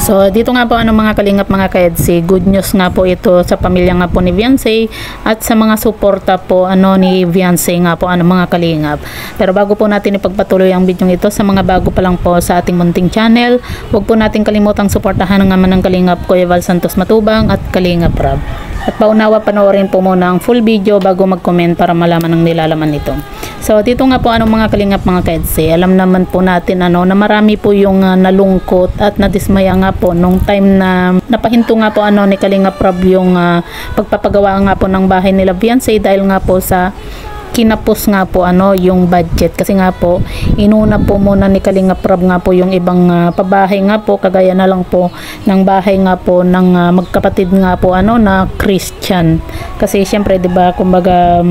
So dito nga po mga kalingap mga ka-EDC, good news nga po ito sa pamilya nga po ni Viancy at sa mga suporta po ni Viancy nga po mga kalingap. Pero bago po natin ipagpatuloy ang video ito, sa mga bago pa lang po sa ating munting channel, huwag po natin kalimutang suportahan ng ng Kalingap Kuya Val Santos Matubang at Kalingap Rab. At paunawa panoorin po muna ang full video bago mag-comment para malaman ang nilalaman nito. So dito nga po mga kalingap mga ka-EDC, alam naman po natin na marami po yung nalungkot at nadismaya nga po nung time na napahinto nga po ni Kalingap Rab yung pagpapagawa nga po ng bahay nila Viancy dahil nga po sa kinapos nga po yung budget, kasi nga po inuna po muna ni Kalingap Rab nga po yung ibang pabahay nga po, kagaya na lang po ng bahay nga po ng magkapatid nga po na Christian, kasi syempre 'di ba kumbaga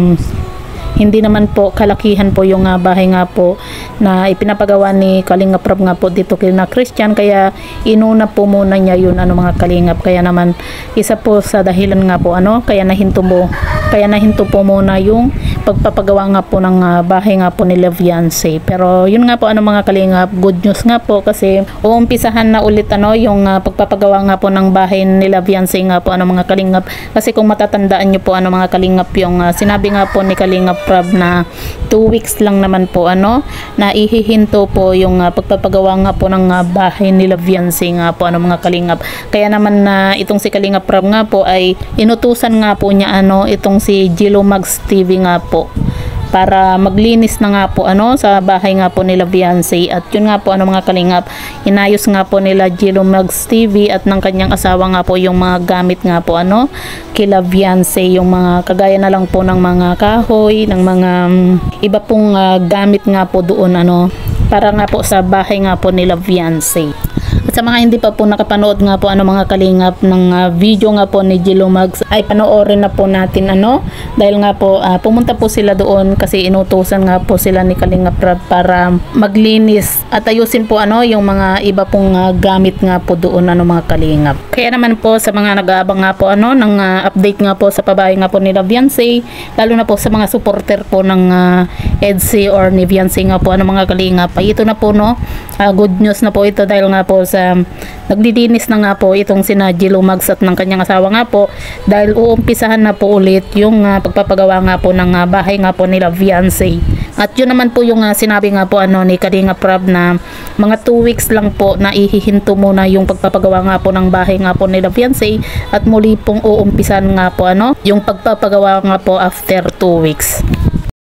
hindi naman po kalakihan po yung bahay nga po na ipinapagawa ni Kalingap Rab nga po dito kina Christian, kaya inuna po muna niya yun mga kalingap. Kaya naman isa po sa dahilan nga po kaya nahinto po muna yung pagpapagawa nga po ng bahay nga po ni Viancy. Pero yun nga po mga kalingap, good news nga po kasi uumpisahan na ulit yung pagpapagawa nga po ng bahay ni Viancy nga po mga kalingap. Kasi kung matatandaan nyo po mga kalingap, yung sinabi nga po ni Kalingap Rab na 2 weeks lang naman po na ihihinto po yung pagpapagawa nga po ng bahay nila Viancy nga po mga kalingap. Kaya naman na itong si Kalingap Rab nga po ay inutusan nga po niya itong si Jilo Mags TV nga po para maglinis na nga po sa bahay nga po nila Viancy. At yun nga po mga kalingap, inayos nga po nila Jilo Mags TV at ng kanyang asawa nga po yung mga gamit nga po kila Viancy, yung mga kagaya na lang po ng mga kahoy, ng mga iba pong gamit nga po doon para nga po sa bahay nga po nila Viancy. At sa mga hindi pa po nakapanood nga po mga kalingap ng video nga po ni Jilo Mags, ay panoorin na po natin dahil nga po pumunta po sila doon kasi inutusan nga po sila ni Kalingap Rab para maglinis at ayusin po yung mga iba pong gamit nga po doon mga kalingap. Kaya naman po sa mga nag-aabang nga po ng update nga po sa pabahay nga po nila Viancy, lalo na po sa mga supporter po ng EDC or ni Viancy nga po mga kalingap, ay ito na po good news na po ito dahil nga po sa naglilinis na nga po itong sina Jilo Mags at ng kanyang asawa nga po, dahil uumpisahan na po ulit yung pagpapagawa nga po ng bahay nga po nila Viancy. At yun naman po yung sinabi nga po ni Kalingap Rab na mga 2 weeks lang po na ihihinto muna yung pagpapagawa nga po ng bahay nga po nila Viancy at muli pong uumpisan nga po yung pagpapagawa nga po after 2 weeks.